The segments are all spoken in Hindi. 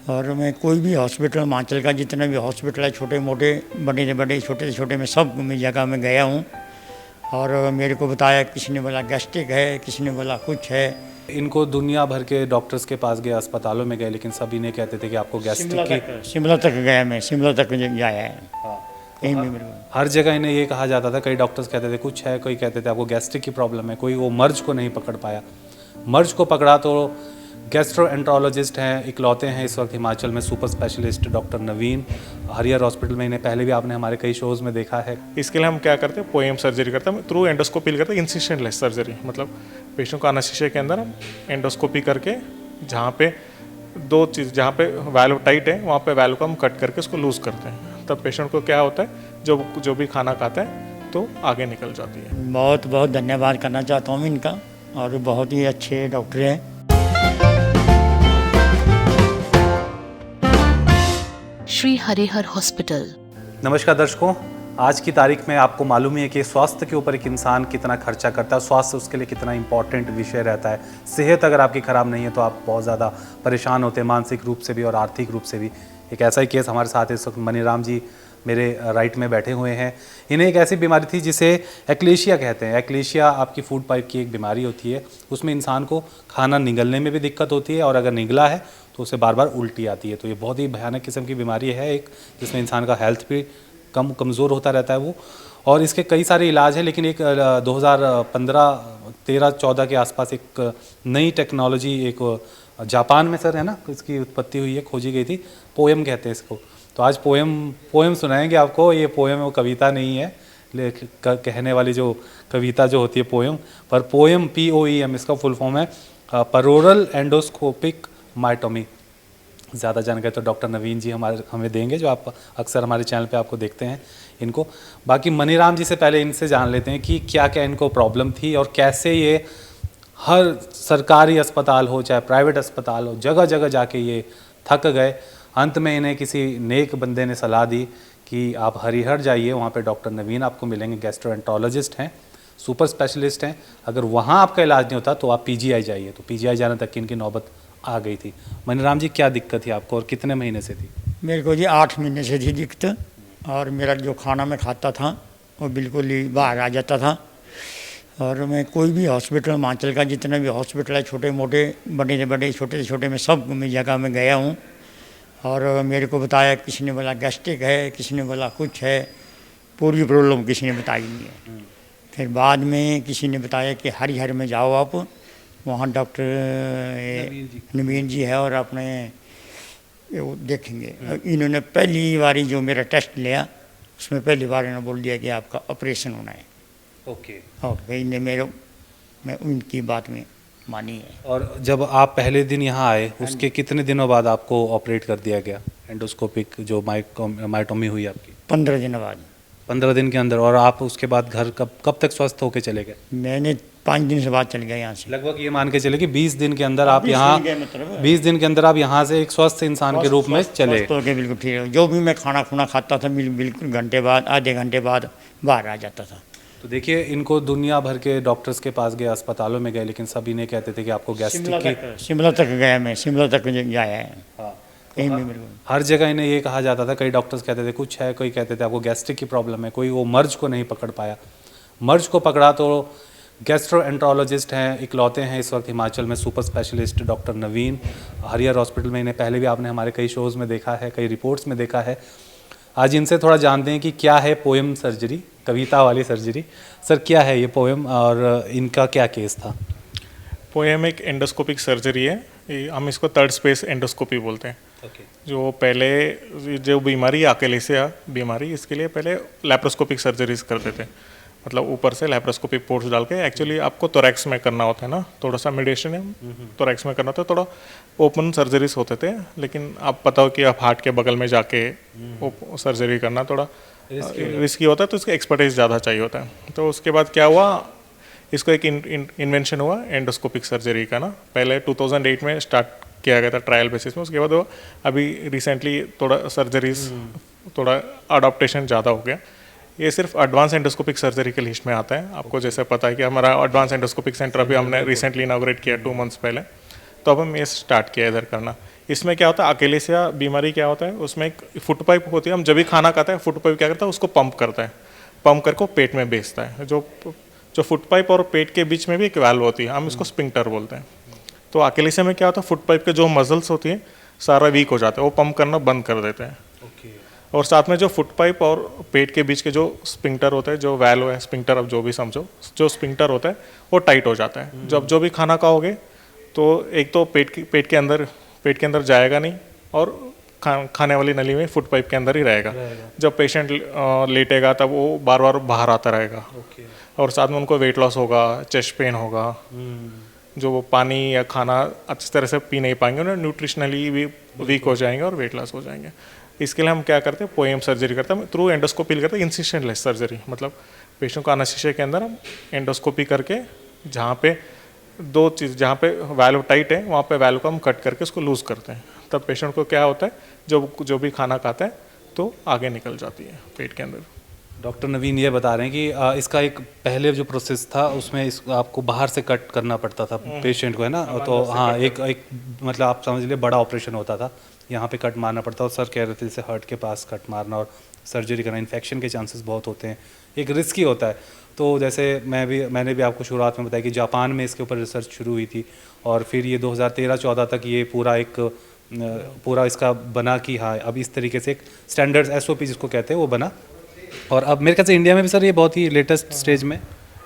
और मैं कोई भी हॉस्पिटल हिमाचल का जितना भी हॉस्पिटल है, छोटे मोटे, बड़े से बड़े, छोटे से छोटे, में सब में जगह में गया हूँ। और मेरे को बताया, किसी ने बोला गैस्ट्रिक है, किसी ने बोला कुछ है। इनको दुनिया भर के डॉक्टर्स के पास गए, अस्पतालों में गए, लेकिन सभी ने कहते थे कि आपको गैस्ट्रिक की। शिमला तक गया, मैं शिमला तक गया है। कहीं भी मेरे को हर जगह इन्हें ये कहा जाता था, कई डॉक्टर्स कहते थे कुछ है, कोई कहते थे आपको गैस्ट्रिक की प्रॉब्लम है, कोई वो मर्ज को नहीं पकड़ पाया। मर्ज को पकड़ा तो गैस्ट्रोएंट्रोलॉजिस्ट हैं, इकलौते हैं इस वक्त हिमाचल में सुपर स्पेशलिस्ट डॉक्टर नवीन, हरियर हॉस्पिटल में। इन्हें पहले भी आपने हमारे कई शोज़ में देखा है। इसके लिए हम क्या करते हैं, पोएम सर्जरी करते हैं थ्रू एंडोस्कोपी करते हैं, इंसिशन लेस सर्जरी। मतलब पेशेंट को अनस्थीसिया के अंदर हम एंडोस्कोपी करके जहाँ पे दो चीज़, जहाँ पे वैल्व टाइट है वहाँ पे वैल्व को हम कट करके उसको लूज़ करते हैं। तब पेशेंट को क्या होता है, जो भी खाना खाता है तो आगे निकल जाती है। बहुत बहुत धन्यवाद करना चाहता हूँ इनका, और बहुत ही अच्छे डॉक्टर हैं। श्री हरिहर हॉस्पिटल। नमस्कार दर्शकों, आज की तारीख में आपको मालूम ही है कि स्वास्थ्य के ऊपर एक इंसान कितना खर्चा करता है, स्वास्थ्य उसके लिए कितना इंपॉर्टेंट विषय रहता है। सेहत अगर आपकी ख़राब नहीं है तो आप बहुत ज़्यादा परेशान होते हैं, मानसिक रूप से भी और आर्थिक रूप से भी। एक ऐसा ही केस हमारे साथ इस वक्त मनीराम जी मेरे राइट में बैठे हुए हैं। इन्हें एक ऐसी बीमारी थी जिसे एक्लेशिया कहते हैं। एक्लेशिया आपकी फूड पाइप की एक बीमारी होती है, उसमें इंसान को खाना निगलने में भी दिक्कत होती है, और अगर निगला है तो उसे बार बार उल्टी आती है। तो ये बहुत ही भयानक किस्म की बीमारी है, एक जिसमें इंसान का हेल्थ भी कमज़ोर होता रहता है वो। और इसके कई सारे इलाज हैं, लेकिन एक 2015, 13, 14 के आसपास एक नई टेक्नोलॉजी, एक जापान में सर है ना, इसकी उत्पत्ति हुई है, खोजी गई थी। पोएम कहते हैं इसको। तो आज पोएम सुनाएंगे आपको। ये पोएम वो कविता नहीं है, कहने वाली जो कविता जो होती है पोएम, पर पोएम POEM इसका फुल फॉर्म है पेरोरल एंडोस्कोपिक माइटोमी। ज़्यादा जानकारी तो डॉक्टर नवीन जी हमें देंगे, जो आप अक्सर हमारे चैनल पे आपको देखते हैं इनको। बाकी मनीराम जी से पहले इनसे जान लेते हैं कि क्या क्या इनको प्रॉब्लम थी, और कैसे ये हर सरकारी अस्पताल हो चाहे प्राइवेट अस्पताल हो, जगह जगह जाके ये थक गए। अंत में इन्हें किसी नेक बंदे ने सलाह दी कि आप हरिहर जाइए, वहाँ पे डॉक्टर नवीन आपको मिलेंगे, गैस्ट्रोएंट्रोलॉजिस्ट हैं, सुपर स्पेशलिस्ट हैं। अगर वहाँ आपका इलाज नहीं होता तो आप PGI जाइए। तो PGI जाने तक की इनकी नौबत आ गई थी। मनीराम जी, क्या दिक्कत थी आपको और कितने महीने से थी? मेरे को जी 8 महीने से थी दिक्कत, और मेरा जो खाना मैं खाता था वो बिल्कुल ही बाहर आ जाता था। और मैं कोई भी हॉस्पिटल, हिमाचल का जितना भी हॉस्पिटल है, छोटे मोटे, बड़े से बड़े, छोटे से छोटे, में सब में जगह में गया हूँ। और मेरे को बताया, किसी ने बोला गैस्ट्रिक है, किसी ने बोला कुछ है, पूरी प्रॉब्लम किसी ने बताई नहीं है। फिर बाद में किसी ने बताया कि हरिहर में जाओ आप, वहाँ डॉक्टर नवीन जी है और अपने वो देखेंगे। इन्होंने पहली बारी जो मेरा टेस्ट लिया, उसमें पहली बार इन्होंने बोल दिया कि आपका ऑपरेशन होना है। ओके। और इन्हें मैं उनकी बात में मानी है। और जब आप पहले दिन यहाँ आए, उसके कितने दिनों बाद आपको ऑपरेट कर दिया गया, एंडोस्कोपिक जो माइटोमी हुई आपकी? 15 दिन बाद। 15 दिन के अंदर। और आप उसके बाद घर कब तक स्वस्थ होके चले गए? मैंने 5 दिन से बाद चल गया यहाँ से। लगभग ये मान के चले कि 20 दिन के अंदर आप यहाँ, 20 दिन के अंदर आप यहाँ से एक स्वस्थ इंसान के रूप में चले। तो बिल्कुल ठीक है। जो भी मैं खाना खुना खाता था, बिल्कुल घंटे बाद, आधे घंटे बाद बाहर आ जाता था। तो देखिए, इनको दुनिया भर के डॉक्टर्स के पास गए, अस्पतालों में गए, लेकिन सभी ने कहते थे कि आपको गैस्ट्रिक की। शिमला तक गया, मैं शिमला तक गया है। कहीं भी मेरे को हर जगह इन्हें ये कहा जाता था, कई डॉक्टर्स कहते थे कुछ है, कोई कहते थे आपको गैस्ट्रिक की प्रॉब्लम है, कोई वो मर्ज को नहीं पकड़ पाया। मर्ज को पकड़ा तो गैस्ट्रोएंट्रोलॉजिस्ट हैं, इकलौते हैं इस वक्त हिमाचल में सुपर स्पेशलिस्ट डॉक्टर नवीन, हरियर हॉस्पिटल में। इन्हें पहले भी आपने हमारे कई शोज़ में देखा है, कई रिपोर्ट्स में देखा है। आज इनसे थोड़ा जानते हैं कि क्या है पोएम सर्जरी, कविता वाली सर्जरी। सर, क्या है ये पोएम और इनका क्या केस था? पोएम एक एंडोस्कोपिक सर्जरी है, हम इसको थर्ड स्पेस एंडोस्कोपी बोलते हैं। जो पहले जो बीमारी अकेलेसिया बीमारी, इसके लिए पहले लैप्रोस्कोपिक सर्जरीज करते थे। मतलब ऊपर से लैप्रोस्कोपिक पोर्ट्स डाल के, एक्चुअली आपको थोरैक्स में करना होता है ना, थोड़ा सा मेडिएशन है, थोरैक्स में करना होता है, थोड़ा ओपन सर्जरीज होते थे। लेकिन आप पता हो कि आप हार्ट के बगल में जाके सर्जरी करना थोड़ा रिस्की होता है, तो इसका एक्सपर्टाइज ज़्यादा चाहिए होता है। तो उसके बाद क्या हुआ, इसको एक इन्वेंशन हुआ एंडोस्कोपिक सर्जरी का ना। पहले 2008 में स्टार्ट किया गया था ट्रायल बेसिस में। उसके बाद वो अभी रिसेंटली थोड़ा सर्जरीज, थोड़ा अडॉप्टेशन ज़्यादा हो गया। ये सिर्फ एडवांस एंडोस्कोपिक सर्जरी के लिस्ट में आता है। आपको जैसे पता है कि हमारा एडवांस एंडोस्कोपिक सेंटर अभी हमने रिसेंटली इनाग्रेट किया 2 मंथ्स पहले, तो अब हम ये स्टार्ट किया इधर करना। इसमें क्या होता है, अकेलेसिया बीमारी क्या होता है, उसमें एक फुट पाइप होती है, हम जब भी खाना खाता है फुट पाइप क्या करता है, उसको पंप करता है, पंप करके पेट में भेजता है। जो जो फुट पाइप और पेट के बीच में भी एक वाल्व होती है, हम इसको स्पिंक्टर बोलते हैं। तो अकेलेसिया में क्या होता है, फुट पाइप के जो मसल्स होती हैं सारा वीक हो जाता है, वो पंप करना बंद कर देते हैं। और साथ में जो फुट पाइप और पेट के बीच के जो स्पिंक्टर होता है, जो वाल्व है, स्पिंक्टर अब जो भी समझो, जो स्पिंक्टर होता है वो टाइट हो जाता है। जब जो भी खाना खाओगे तो एक तो पेट के अंदर जाएगा नहीं, और खाने वाली नली में फुट पाइप के अंदर ही रहेगा। जब पेशेंट लेटेगा तब वो बार बार बाहर आता रहेगा। और साथ में उनको वेट लॉस होगा, चेस्ट पेन होगा, जो वो पानी या खाना अच्छी तरह से पी नहीं पाएंगे, उन्हें न्यूट्रिशनली भी वीक हो जाएंगे और वेट लॉस हो जाएंगे। इसके लिए हम क्या करते हैं, पोएम सर्जरी करते हैं, थ्रू एंडोस्कोपी करते हैं, इंसिशनलेस सर्जरी। मतलब पेशेंट को अनस्थीसिया के अंदर हम एंडोस्कोपी करके जहाँ पे दो चीज़, जहाँ पे वैल्व टाइट है वहाँ पे वैल्व को हम कट करके उसको लूज़ करते हैं। तब पेशेंट को क्या होता है, जो भी खाना खाता है तो आगे निकल जाती है पेट के अंदर। डॉक्टर नवीन ये बता रहे हैं कि इसका एक पहले जो प्रोसेस था उसमें आपको बाहर से कट करना पड़ता था पेशेंट को, है ना? तो हाँ, एक मतलब आप समझ लीजिए बड़ा ऑपरेशन होता था, यहाँ पे कट मारना पड़ता, और सर कह रहे थे जैसे हार्ट के पास कट मारना और सर्जरी करना, इन्फेक्शन के चांसेस बहुत होते हैं, एक रिस्की होता है। तो जैसे मैंने भी आपको शुरुआत में बताया कि जापान में इसके ऊपर रिसर्च शुरू हुई थी, और फिर ये 2013-14 तक ये पूरा इसका बना कि हाँ अब इस तरीके से एक स्टैंडर्ड SOP जिसको कहते हैं वो बना। और अब मेरे ख्याल से इंडिया में भी सर ये बहुत ही लेटेस्ट स्टेज में,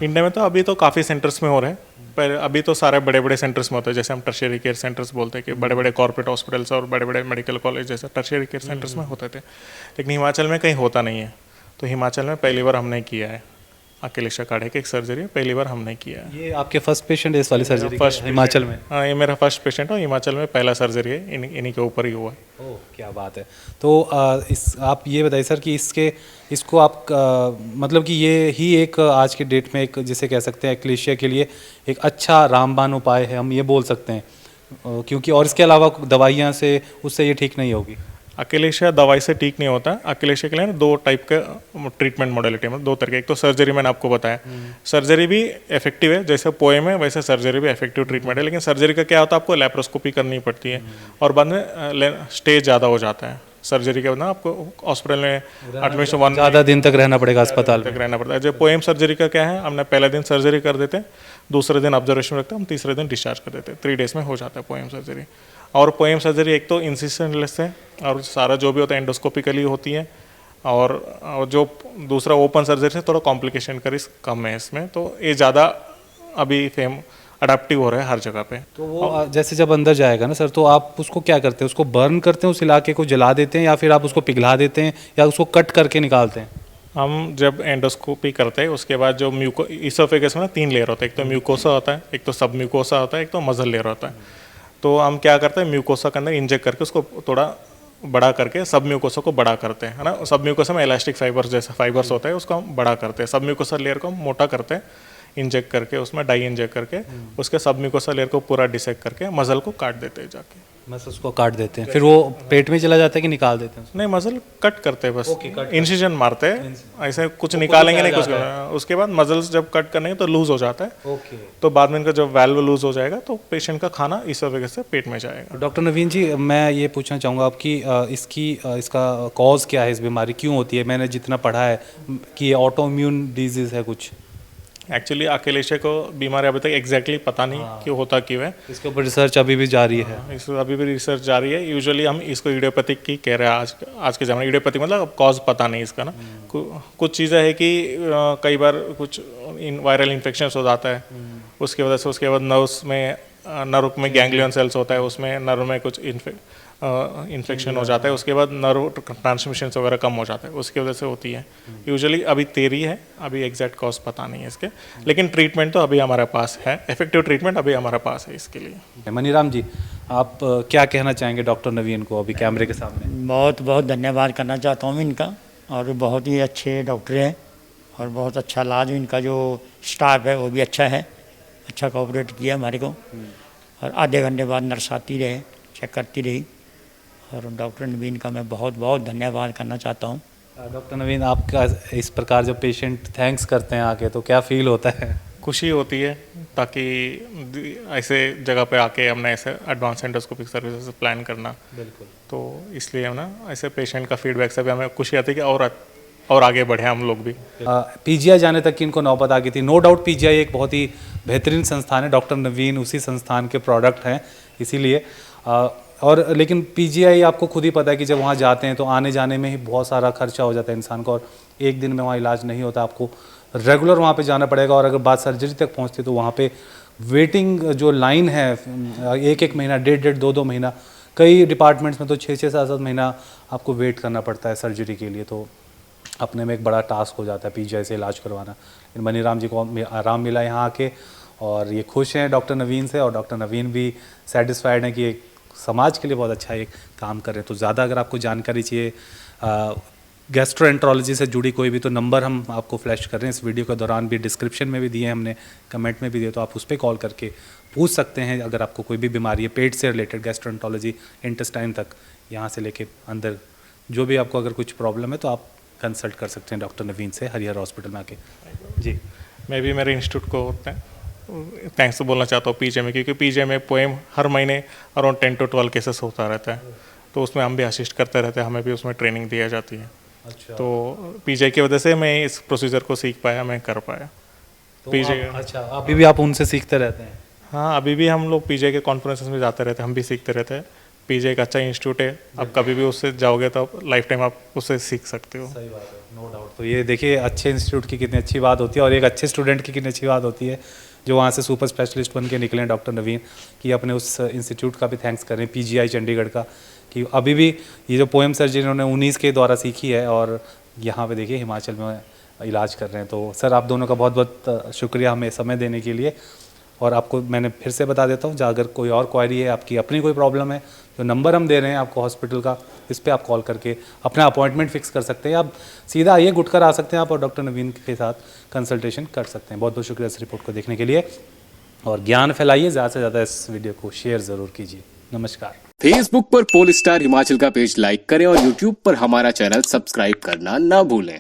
इंडिया में तो अभी तो काफ़ी सेंटर्स में हो रहे हैं, पर अभी तो सारे बड़े बड़े सेंटर्स में होते हैं। जैसे हम टर्शियरी केयर सेंटर्स बोलते हैं कि बड़े बड़े कॉर्पोरेट हॉस्पिटल्स और बड़े बड़े मेडिकल कॉलेज जैसे टर्शियरी केयर सेंटर्स में होते थे। लेकिन हिमाचल में कहीं होता नहीं है, तो हिमाचल में पहली बार हमने किया है। अकेलेशिया काढ़े की एक सर्जरी पहली बार हमने किया है। ये आपके फर्स्ट पेशेंट है इस वाली सर्जरी फर्स्ट हिमाचल में? हाँ, ये मेरा फर्स्ट पेशेंट है, हिमाचल में पहला सर्जरी है, इन्हीं के ऊपर ही हुआ है। ओह, क्या बात है। तो आप ये बताइए सर कि इसको आप मतलब कि ये ही एक आज के डेट में एक जिसे कह सकते हैं अकेलेशिया के लिए एक अच्छा रामबाण उपाय है, हम ये बोल सकते हैं, क्योंकि और इसके अलावा दवाइयाँ से उससे ये ठीक नहीं होगी। अकेलेशिया दवाई से ठीक नहीं होता। अकेलेशिया के लिए ना दो टाइप का ट्रीटमेंट मॉडलिटी में, दो तरह के। एक तो सर्जरी मैंने आपको बताया, सर्जरी भी इफेक्टिव है, जैसे पोएम है वैसे सर्जरी भी इफेक्टिव ट्रीटमेंट है। लेकिन सर्जरी का क्या होता है, आपको लैप्रोस्कोपी करनी पड़ती है और बाद में स्टेज ज़्यादा हो जाता है। सर्जरी के बाद ना आपको हॉस्पिटल में एडमिशन ज़्यादा दिन तक रहना पड़ेगा, अस्पताल तक रहना पड़ता है। जो पोएम सर्जरी का क्या है, हमने पहले दिन सर्जरी कर देते हैं, दूसरे दिन ऑब्जर्वेशन रखते हैं, हम तीसरे दिन डिस्चार्ज कर देते हैं। 3 डेज में हो जाता है पोएम सर्जरी। और पोएम सर्जरी एक तो इंसिशनलेस है और सारा जो भी होता है एंडोस्कोपिकली होती है, और जो दूसरा ओपन सर्जरी से थोड़ा कॉम्प्लिकेशन का रिस्क कम है इसमें। तो ये ज़्यादा अभी अडाप्टिव हो रहा है हर जगह पे। तो वो जैसे जब अंदर जाएगा ना सर, तो आप उसको क्या करते हैं, उसको बर्न करते हैं, उस इलाके को जला देते हैं, या फिर आप उसको पिघला देते हैं, या उसको कट करके निकालते हैं? हम जब एंडोस्कोपी करते हैं उसके बाद जो इसोफेगस में ना 3 लेयर होता है, एक तो म्यूकोसा होता है, एक तो सब म्यूकोसा होता है, एक तो मसल लेयर होता है। तो हम क्या करते हैं, म्यूकोसा के अंदर इंजेक्ट करके उसको थोड़ा बड़ा करके सब म्यूकोसा को बड़ा करते हैं, है ना। सब म्यूकोसा में इलास्टिक फाइबर्स जैसा फाइबर्स होता है, उसको हम बड़ा करते हैं। सब म्यूकोसा लेयर को हम मोटा करते हैं इंजेक्ट करके, उसमें डाई इंजेक्ट करके उसके सब म्यूकोसा लेयर को पूरा डिसेक्ट करके मसल को काट देते हैं जाके। बस उसको काट देते हैं, फिर वो पेट में चला जाता है कि निकाल देते हैं? नहीं, मसल कट करते हैं, बस इंसिजन मारते हैं, ऐसे कुछ निकालेंगे नहीं कुछ। उसके बाद मसल्स जब कट करने तो लूज हो जाता है। तो बाद में इनका जब वाल्व लूज हो जाएगा तो पेशेंट का खाना इस वजह से पेट में जाएगा। डॉक्टर नवीन जी, मैं ये पूछना चाहूँगा आपकी इसका कॉज क्या है, इस बीमारी क्यों होती है? मैंने जितना पढ़ा है कि ये ऑटो इम्यून डिजीज़ है कुछ। एक्चुअली अकेलेशिया को बीमारी अभी तक एग्जैक्टली पता नहीं क्यों होता क्यों है। इसके ऊपर रिसर्च अभी भी जारी है। इस अभी भी रिसर्च जारी है। यूजुअली हम इसको इडियोपैथिक की कह रहे हैं आज के ज़माने। इडियोपैथिक मतलब कॉज पता नहीं इसका ना। कुछ चीज़ें है कि कई बार कुछ वायरल इन्फेक्शन हो जाता है, उसकी वजह से उसके बाद नर्व में गैंग्लियन सेल्स होता है, उसमें नर्व में कुछ इन्फेक्शन हो जाता है, उसके बाद नर्व ट्रांसमिशन वगैरह कम हो जाता है, उसकी वजह से होती है। यूजुअली अभी theory है, अभी एग्जैक्ट कॉज पता नहीं है इसके, लेकिन ट्रीटमेंट तो अभी हमारे पास है, इफेक्टिव ट्रीटमेंट अभी हमारे पास है इसके लिए। मनीराम जी, आप क्या कहना चाहेंगे डॉक्टर नवीन को अभी कैमरे के सामने? बहुत बहुत धन्यवाद करना चाहता हूँ इनका, और बहुत ही अच्छे डॉक्टर हैं और बहुत अच्छा इलाज, इनका जो स्टाफ है वो भी अच्छा है, अच्छा कोऑपरेट किया हमारे को। और आधे घंटे बाद नर्स आती रहे, चेक करती रही, और डॉक्टर नवीन का मैं बहुत बहुत धन्यवाद करना चाहता हूँ। डॉक्टर नवीन, आपका इस प्रकार जब पेशेंट थैंक्स करते हैं आके तो क्या फील होता है? खुशी होती है, ताकि ऐसे जगह पे आके हमने ऐसे एडवांस एंडोस्कोपिक सर्विसेज प्लान करना, बिल्कुल। तो इसलिए हम ना ऐसे पेशेंट का फीडबैक से भी हमें खुशी आती है कि और आगे बढ़े हम लोग भी। पीजीआई जाने तक की इनको नौबत आ गई थी। नो डाउट पीजीआई एक बहुत ही बेहतरीन संस्थान है, डॉक्टर नवीन उसी संस्थान के प्रोडक्ट हैं, इसीलिए और लेकिन पीजीआई आपको खुद ही पता है कि जब वहाँ जाते हैं तो आने जाने में ही बहुत सारा खर्चा हो जाता है इंसान को, और एक दिन में वहाँ इलाज नहीं होता, आपको रेगुलर वहाँ पे जाना पड़ेगा। और अगर बात सर्जरी तक पहुँचती तो वहाँ पे वेटिंग जो लाइन है 1-1 महीना, 1.5-1.5, 2-2 महीना, कई डिपार्टमेंट्स में तो 6-6, 7-7 महीना आपको वेट करना पड़ता है सर्जरी के लिए, तो अपने में एक बड़ा टास्क हो जाता है पीजीआई से इलाज करवाना। लेकिन मनीराम जी को आराम मिला यहाँ आके, और ये खुश हैं डॉक्टर नवीन से, और डॉक्टर नवीन भी सेटिस्फाइड हैं कि एक समाज के लिए बहुत अच्छा एक काम कर रहे हैं। तो ज़्यादा अगर आपको जानकारी चाहिए गैस्ट्रोएंट्रोलॉजी से जुड़ी कोई भी, तो नंबर हम आपको फ्लैश कर रहे हैं इस वीडियो के दौरान भी, डिस्क्रिप्शन में भी दिए हैं हमने, कमेंट में भी दिए, तो आप उस पर कॉल करके पूछ सकते हैं अगर आपको कोई भी बीमारी है पेट से रिलेटेड, गैस्ट्रोएंट्रोलॉजी, इंटेस्टाइन तक, यहाँ से लेके अंदर जो भी आपको अगर कुछ प्रॉब्लम है तो आप कंसल्ट कर सकते हैं डॉक्टर नवीन से हरिहर हॉस्पिटल में आके। जी, मैं भी मेरे इंस्टीट्यूट को थैंक्स तो बोलना चाहता हूँ पीजे में, क्योंकि पीजे में पोएम हर महीने अराउंड 10 to 12 केसेस होता रहता है, तो उसमें हम भी असिस्ट करते रहते हैं, हमें भी उसमें ट्रेनिंग दिया जाती है। अच्छा। तो पीजे की वजह से मैं इस प्रोसीजर को सीख पाया, मैं कर पाया। तो पीजे अच्छा, अभी भी आप उनसे सीखते रहते हैं? हाँ, अभी भी हम लोग पीजे के कॉन्फ्रेंसेस में जाते रहते हैं, हम भी सीखते रहते हैं। पीजे एक अच्छा इंस्टीट्यूट है, आप कभी भी उससे जाओगे तो लाइफ टाइम आप उससे सीख सकते हो। सही बात है, नो डाउट। तो ये देखिए अच्छे इंस्टीट्यूट की कितनी अच्छी बात होती है, और एक अच्छे स्टूडेंट की कितनी अच्छी बात होती है जो वहाँ से सुपर स्पेशलिस्ट बन के निकले डॉक्टर नवीन, कि अपने उस इंस्टीट्यूट का भी थैंक्स करें, पीजीआई चंडीगढ़ का, कि अभी भी ये जो पोएम सर्जरी उन्होंने 19 के द्वारा सीखी है और यहाँ पे देखिए हिमाचल में इलाज कर रहे हैं। तो सर आप दोनों का बहुत बहुत शुक्रिया हमें समय देने के लिए। और आपको मैंने फिर से बता देता हूँ, अगर कोई और क्वायरी है, आपकी अपनी कोई प्रॉब्लम है, जो नंबर हम दे रहे हैं आपको हॉस्पिटल का, इस पर आप कॉल करके अपना अपॉइंटमेंट फिक्स कर सकते हैं। आप सीधा आइए, गुटकर आ सकते हैं आप, और डॉक्टर नवीन के साथ कंसल्टेशन कर सकते हैं। बहुत बहुत शुक्रिया इस रिपोर्ट को देखने के लिए, और ज्ञान फैलाइए, ज़्यादा से ज़्यादा इस वीडियो को शेयर ज़रूर कीजिए। नमस्कार। फेसबुक पर पोल स्टार हिमाचल का पेज लाइक करें और यूट्यूब पर हमारा चैनल सब्सक्राइब करना ना भूलें।